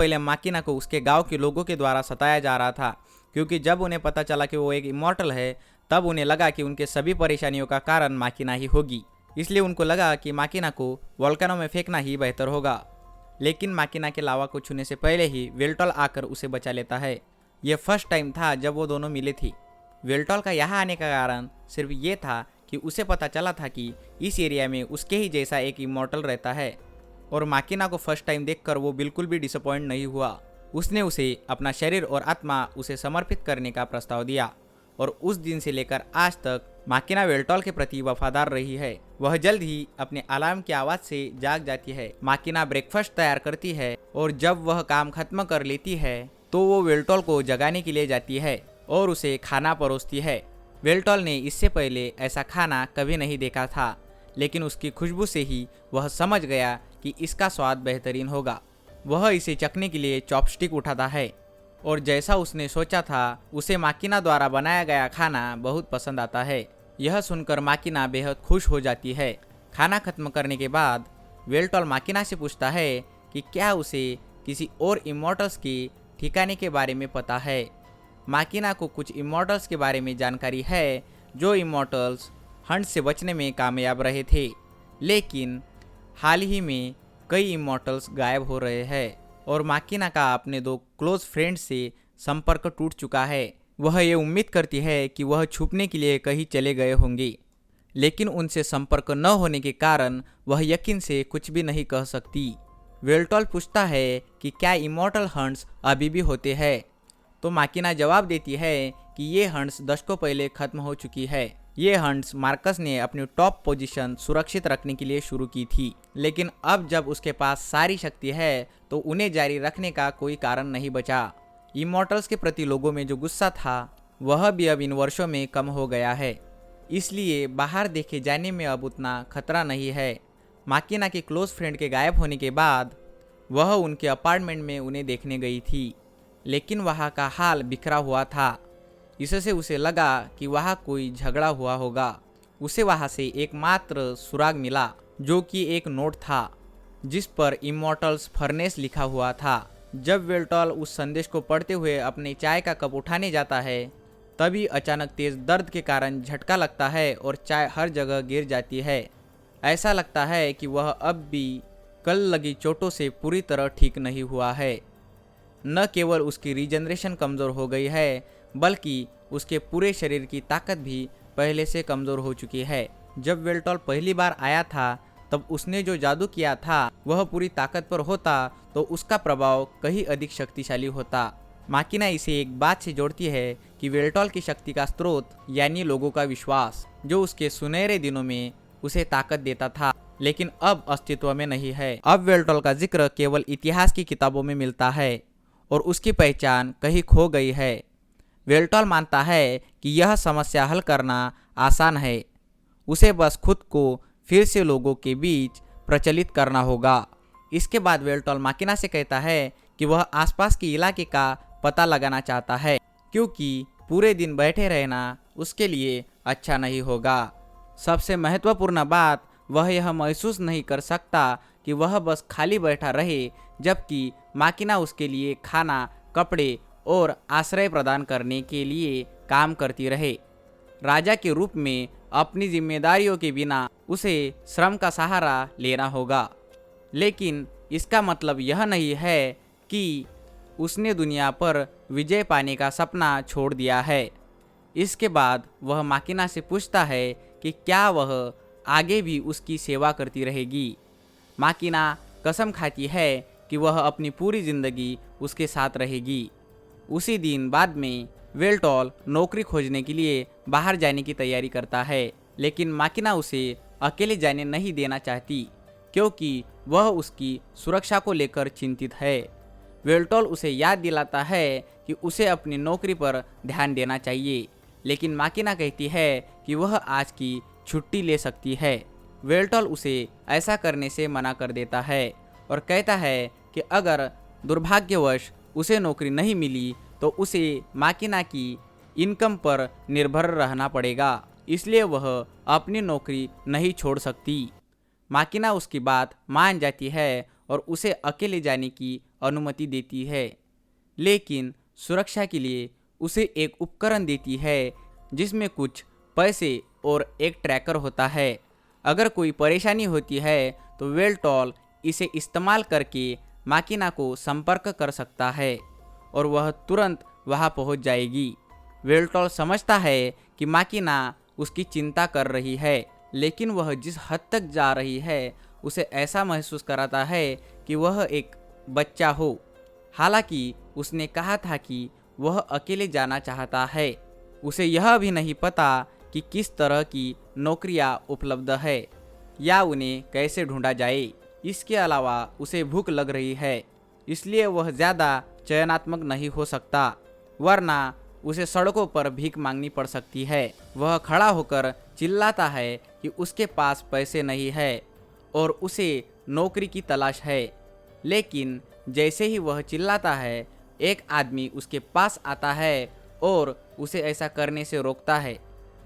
पहले माकिना को उसके गांव के लोगों के द्वारा सताया जा रहा था, क्योंकि जब उन्हें पता चला कि वो एक इमॉर्टल है तब उन्हें लगा कि उनके सभी परेशानियों का कारण माकिना ही होगी। इसलिए उनको लगा कि माकिना को वोल्केनो में फेंकना ही बेहतर होगा। लेकिन माकिना के लावा को छूने से पहले ही वेल्टॉल आकर उसे बचा लेता है। यह फर्स्ट टाइम था जब वो दोनों मिले थे। वेल्टॉल का यहाँ आने का कारण सिर्फ ये था कि उसे पता चला था कि इस एरिया में उसके ही जैसा एक इमॉर्टल रहता है, और माकिना को फर्स्ट टाइम देखकर वो बिल्कुल भी डिसअपॉइंट नहीं हुआ। उसने उसे अपना शरीर और आत्मा उसे समर्पित करने का प्रस्ताव दिया, और उस दिन से लेकर आज तक माकिना वेल्टॉल के प्रति वफादार रही है। वह जल्द ही अपने अलार्म की आवाज से जाग जाती है। माकिना ब्रेकफास्ट तैयार करती है, और जब वह काम खत्म कर लेती है तो वो वेल्टॉल को जगाने के लिए जाती है और उसे खाना परोसती है। वेल्टॉल ने इससे पहले ऐसा खाना कभी नहीं देखा था, लेकिन उसकी खुशबू से ही वह समझ गया कि इसका स्वाद बेहतरीन होगा। वह इसे चखने के लिए चॉपस्टिक उठाता है, और जैसा उसने सोचा था उसे माकिना द्वारा बनाया गया खाना बहुत पसंद आता है। यह सुनकर माकिना बेहद खुश हो जाती है। खाना खत्म करने के बाद वेल्टॉल माकिना से पूछता है कि क्या उसे किसी और इमॉर्टल्स के ठिकाने के बारे में पता है। माकिना को कुछ इमॉर्टल्स के बारे में जानकारी है, जो इमॉर्टल्स हंट से बचने में कामयाब रहे थे, लेकिन हाल ही में कई इमॉर्टल्स गायब हो रहे हैं, और माकिना का अपने 2 क्लोज फ्रेंड्स से संपर्क टूट चुका है। वह ये उम्मीद करती है कि वह छुपने के लिए कहीं चले गए होंगे, लेकिन उनसे संपर्क न होने के कारण वह यकीन से कुछ भी नहीं कह सकती। वेल्टॉल पूछता है कि क्या इमॉर्टल हंट्स अभी भी होते हैं, तो माकिना जवाब देती है कि ये हंट्स दशकों पहले खत्म हो चुकी है। ये हंट्स मार्कस ने अपनी टॉप पोजीशन सुरक्षित रखने के लिए शुरू की थी, लेकिन अब जब उसके पास सारी शक्ति है तो उन्हें जारी रखने का कोई कारण नहीं बचा। इमॉर्टल्स के प्रति लोगों में जो गुस्सा था वह भी अब इन वर्षों में कम हो गया है, इसलिए बाहर देखे जाने में अब उतना खतरा नहीं है। माकिना के क्लोज फ्रेंड के गायब होने के बाद वह उनके अपार्टमेंट में उन्हें देखने गई थी, लेकिन वहाँ का हाल बिखरा हुआ था। इससे उसे लगा कि वहाँ कोई झगड़ा हुआ होगा। उसे वहाँ से एकमात्र सुराग मिला, जो कि एक नोट था जिस पर इमॉर्टल्स फर्नेस लिखा हुआ था। जब वेल्टॉल उस संदेश को पढ़ते हुए अपने चाय का कप उठाने जाता है, तभी अचानक तेज दर्द के कारण झटका लगता है और चाय हर जगह गिर जाती है। ऐसा लगता है कि वह अब भी कल लगी चोटों से पूरी तरह ठीक नहीं हुआ है। न केवल उसकी रीजनरेशन कमज़ोर हो गई है, बल्कि उसके पूरे शरीर की ताकत भी पहले से कमज़ोर हो चुकी है। जब वेल्टॉल पहली बार आया था तब उसने जो जादू किया था वह पूरी ताकत पर होता तो उसका प्रभाव कहीं अधिक शक्तिशाली होता। माकिना इसे एक बात से जोड़ती है कि वेल्टॉल की शक्ति का स्रोत यानी लोगों का विश्वास, जो उसके सुनहरे दिनों में उसे ताकत देता था, लेकिन अब अस्तित्व में नहीं है। अब वेल्टॉल का जिक्र केवल इतिहास की किताबों में मिलता है और उसकी पहचान कहीं खो गई है। वेल्टॉल मानता है कि यह समस्या हल करना आसान है, उसे बस खुद को फिर से लोगों के बीच प्रचलित करना होगा। इसके बाद वेल्टॉल माकिना से कहता है कि वह आसपास के इलाके का पता लगाना चाहता है, क्योंकि पूरे दिन बैठे रहना उसके लिए अच्छा नहीं होगा। सबसे महत्वपूर्ण बात वह यह महसूस नहीं कर सकता कि वह बस खाली बैठा रहे, जबकि माकिना उसके लिए खाना, कपड़े और आश्रय प्रदान करने के लिए काम करती रहे। राजा के रूप में अपनी जिम्मेदारियों के बिना उसे श्रम का सहारा लेना होगा, लेकिन इसका मतलब यह नहीं है कि उसने दुनिया पर विजय पाने का सपना छोड़ दिया है। इसके बाद वह माकिना से पूछता है कि क्या वह आगे भी उसकी सेवा करती रहेगी। माकिना कसम खाती है कि वह अपनी पूरी जिंदगी उसके साथ रहेगी। उसी दिन बाद में वेल्टॉल नौकरी खोजने के लिए बाहर जाने की तैयारी करता है, लेकिन माकिना उसे अकेले जाने नहीं देना चाहती, क्योंकि वह उसकी सुरक्षा को लेकर चिंतित है। वेल्टॉल उसे याद दिलाता है कि उसे अपनी नौकरी पर ध्यान देना चाहिए, लेकिन माकिना कहती है कि वह आज की छुट्टी ले सकती है। वेल्टॉल उसे ऐसा करने से मना कर देता है और कहता है कि अगर दुर्भाग्यवश उसे नौकरी नहीं मिली तो उसे माकिना की इनकम पर निर्भर रहना पड़ेगा, इसलिए वह अपनी नौकरी नहीं छोड़ सकती। माकिना उसकी बात मान जाती है और उसे अकेले जाने की अनुमति देती है, लेकिन सुरक्षा के लिए उसे एक उपकरण देती है जिसमें कुछ पैसे और एक ट्रैकर होता है। अगर कोई परेशानी होती है तो वेल्टॉल इसे इस्तेमाल करके माकिना को संपर्क कर सकता है और वह तुरंत वहां पहुंच जाएगी। वेल्टॉल समझता है कि माकिना उसकी चिंता कर रही है, लेकिन वह जिस हद तक जा रही है उसे ऐसा महसूस कराता है कि वह एक बच्चा हो। हालांकि उसने कहा था कि वह अकेले जाना चाहता है। उसे यह भी नहीं पता कि किस तरह की नौकरियां उपलब्ध है या उन्हें कैसे ढूंढा जाए। इसके अलावा उसे भूख लग रही है, इसलिए वह ज़्यादा चयनात्मक नहीं हो सकता, वरना उसे सड़कों पर भीख मांगनी पड़ सकती है। वह खड़ा होकर चिल्लाता है कि उसके पास पैसे नहीं है और उसे नौकरी की तलाश है। लेकिन जैसे ही वह चिल्लाता है, एक आदमी उसके पास आता है और उसे ऐसा करने से रोकता है।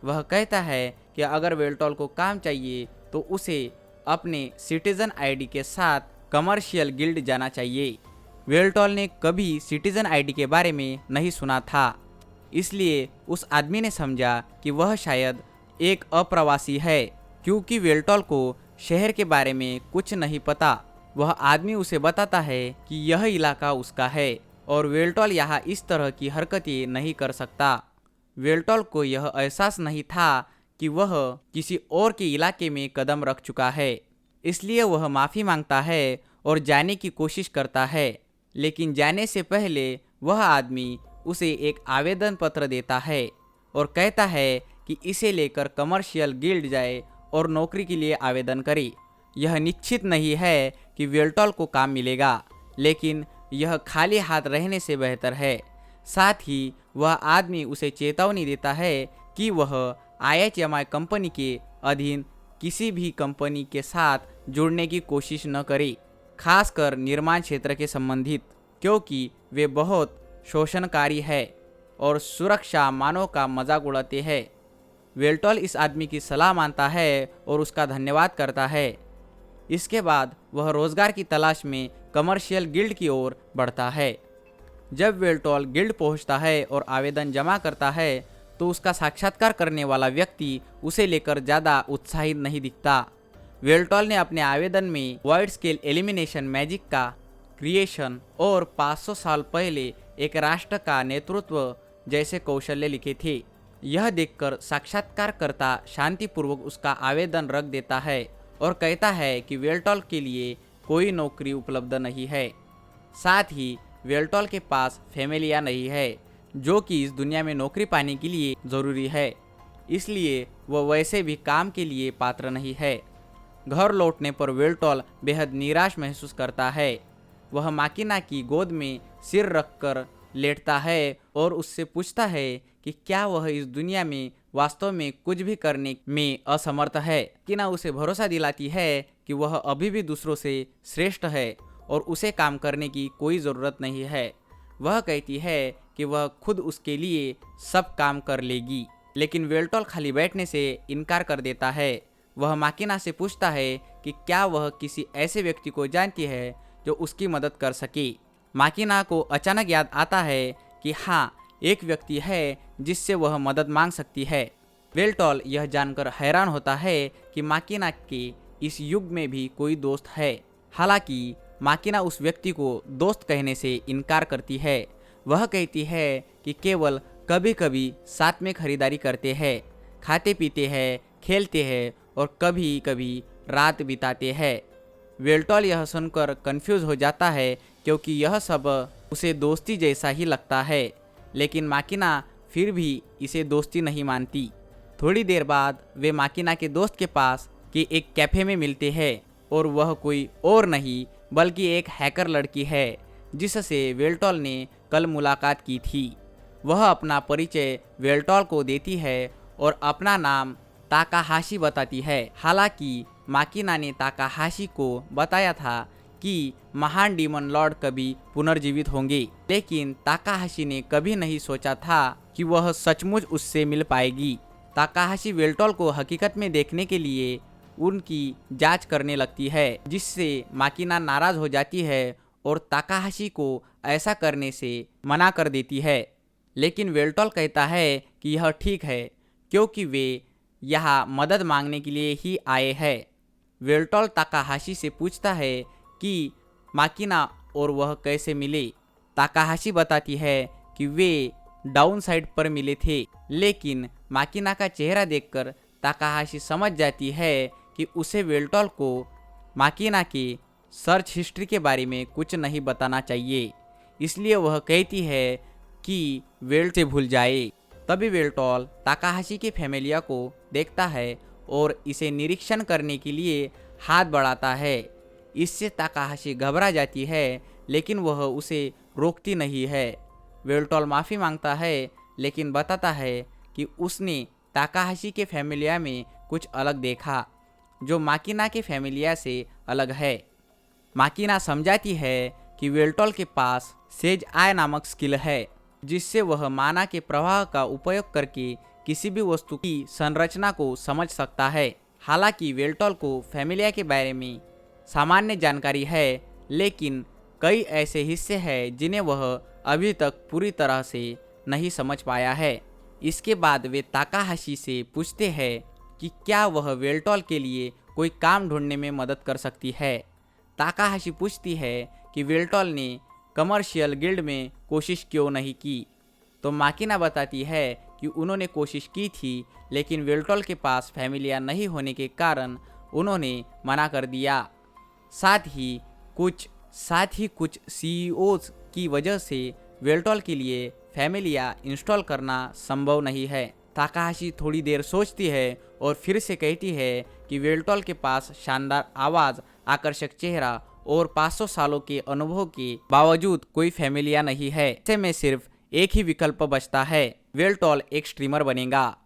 वह कहता है कि अगर वेल्टॉल को काम चाहिए तो उसे अपने सिटीजन आईडी के साथ कमर्शियल गिल्ड जाना चाहिए। वेल्टॉल ने कभी सिटीजन आईडी के बारे में नहीं सुना था, इसलिए उस आदमी ने समझा कि वह शायद एक अप्रवासी है। क्योंकि वेल्टॉल को शहर के बारे में कुछ नहीं पता, वह आदमी उसे बताता है कि यह इलाका उसका है और वेल्टॉल यहाँ इस तरह की हरकतें नहीं कर सकता। वेल्टॉल को यह एहसास नहीं था कि वह किसी और के इलाके में कदम रख चुका है, इसलिए वह माफ़ी मांगता है और जाने की कोशिश करता है। लेकिन जाने से पहले वह आदमी उसे एक आवेदन पत्र देता है और कहता है कि इसे लेकर कमर्शियल गिल्ड जाए और नौकरी के लिए आवेदन करे। यह निश्चित नहीं है कि वेल्टॉल को काम मिलेगा, लेकिन यह खाली हाथ रहने से बेहतर है। साथ ही वह आदमी उसे चेतावनी देता है कि वह IHMI कंपनी के अधीन किसी भी कंपनी के साथ जुड़ने की कोशिश न करे, खासकर निर्माण क्षेत्र के संबंधित, क्योंकि वे बहुत शोषणकारी है और सुरक्षा मानव का मजाक उड़ाते हैं। वेल्टॉल इस आदमी की सलाह मानता है और उसका धन्यवाद करता है। इसके बाद वह रोजगार की तलाश में कमर्शियल गिल्ड की ओर बढ़ता है। जब वेल्टॉल गिल्ड पहुंचता है और आवेदन जमा करता है तो उसका साक्षात्कार करने वाला व्यक्ति उसे लेकर ज़्यादा उत्साहित नहीं दिखता। वेल्टॉल ने अपने आवेदन में वाइड स्केल एलिमिनेशन मैजिक का क्रिएशन और 500 साल पहले एक राष्ट्र का नेतृत्व जैसे कौशल्य लिखे थे। यह देखकर साक्षात्कारकर्ता शांतिपूर्वक उसका आवेदन रख देता है और कहता है कि वेल्टॉल के लिए कोई नौकरी उपलब्ध नहीं है। साथ ही वेल्टॉल के पास फैमिलिया नहीं है, जो कि इस दुनिया में नौकरी पाने के लिए ज़रूरी है, इसलिए वह वैसे भी काम के लिए पात्र नहीं है। घर लौटने पर वेल्टॉल बेहद निराश महसूस करता है। वह माकिना की गोद में सिर रखकर लेटता है और उससे पूछता है कि क्या वह इस दुनिया में वास्तव में कुछ भी करने में असमर्थ है। माकिना उसे भरोसा दिलाती है कि वह अभी भी दूसरों से श्रेष्ठ है और उसे काम करने की कोई ज़रूरत नहीं है। वह कहती है कि वह खुद उसके लिए सब काम कर लेगी, लेकिन वेल्टॉल खाली बैठने से इनकार कर देता है। वह माकिना से पूछता है कि क्या वह किसी ऐसे व्यक्ति को जानती है जो उसकी मदद कर सके। माकिना को अचानक याद आता है कि हाँ, एक व्यक्ति है जिससे वह मदद मांग सकती है। वेल्टॉल यह जानकर हैरान होता है कि माकिना के इस युग में भी कोई दोस्त है। हालांकि माकिना उस व्यक्ति को दोस्त कहने से इनकार करती है। वह कहती है कि केवल कभी कभी साथ में खरीदारी करते हैं, खाते पीते हैं, खेलते हैं और कभी कभी रात बिताते हैं। वेल्टॉल यह सुनकर कंफ्यूज हो जाता है क्योंकि यह सब उसे दोस्ती जैसा ही लगता है, लेकिन माकिना फिर भी इसे दोस्ती नहीं मानती। थोड़ी देर बाद वे माकिना के दोस्त के पास के एक कैफ़े में मिलते हैं और वह कोई और नहीं बल्कि एक हैकर लड़की है जिससे वेल्टॉल ने कल मुलाकात की थी। वह अपना परिचय वेल्टॉल को देती है और अपना नाम ताकाहाशी बताती है। हालांकि माकिना ने ताकाहाशी को बताया था कि महान डीमन लॉर्ड कभी पुनर्जीवित होंगे, लेकिन ताकाहाशी ने कभी नहीं सोचा था कि वह सचमुच उससे मिल पाएगी। ताकाहाशी वेल्टॉल को हकीकत में देखने के लिए उनकी जांच करने लगती है, जिससे माकिना नाराज हो जाती है और ताकाहाशी को ऐसा करने से मना कर देती है। लेकिन वेल्टॉल कहता है कि यह ठीक है क्योंकि वे यहाँ मदद मांगने के लिए ही आए हैं। वेल्टॉल ताकाहाशी से पूछता है कि माकिना और वह कैसे मिले। ताकाहाशी बताती है कि वे डाउन साइड पर मिले थे, लेकिन माकिना का चेहरा देखकर ताकाहाशी समझ जाती है कि उसे वेल्टॉल को माकिना के सर्च हिस्ट्री के बारे में कुछ नहीं बताना चाहिए, इसलिए वह कहती है कि वेल्ट से भूल जाए। तभी वेल्टॉल ताकाहाशी की फैमिलिया को देखता है और इसे निरीक्षण करने के लिए हाथ बढ़ाता है। इससे ताकाहाशी घबरा जाती है, लेकिन वह उसे रोकती नहीं है। वेल्टॉल माफ़ी मांगता है, लेकिन बताता है कि उसने ताकाहाशी के फैमिलिया में कुछ अलग देखा जो माकिना के फैमिलिया से अलग है। माकिना समझाती है कि वेल्टॉल के पास सेज आय नामक स्किल है, जिससे वह माना के प्रवाह का उपयोग करके किसी भी वस्तु की संरचना को समझ सकता है। हालांकि वेल्टॉल को फैमिलिया के बारे में सामान्य जानकारी है, लेकिन कई ऐसे हिस्से हैं जिन्हें वह अभी तक पूरी तरह से नहीं समझ पाया है। इसके बाद वे ताकाहाशी से पूछते हैं कि क्या वह वेल्टॉल के लिए कोई काम ढूंढने में मदद कर सकती है। ताकाहाशी पूछती है कि वेल्टॉल ने कमर्शियल गिल्ड में कोशिश क्यों नहीं की, तो माकिना बताती है कि उन्होंने कोशिश की थी, लेकिन वेल्टॉल के पास फैमिलिया नहीं होने के कारण उन्होंने मना कर दिया। साथ ही कुछ सीईओज की वजह से वेल्टॉल के लिए फैमिलिया इंस्टॉल करना संभव नहीं है। ताकाहाशी थोड़ी देर सोचती है और फिर से कहती है कि वेल्टॉल के पास शानदार आवाज़, आकर्षक चेहरा और 500 सालों के अनुभव के बावजूद कोई फैमिलिया नहीं है। ऐसे में सिर्फ एक ही विकल्प बचता है, वेल्टॉल एक स्ट्रीमर बनेगा।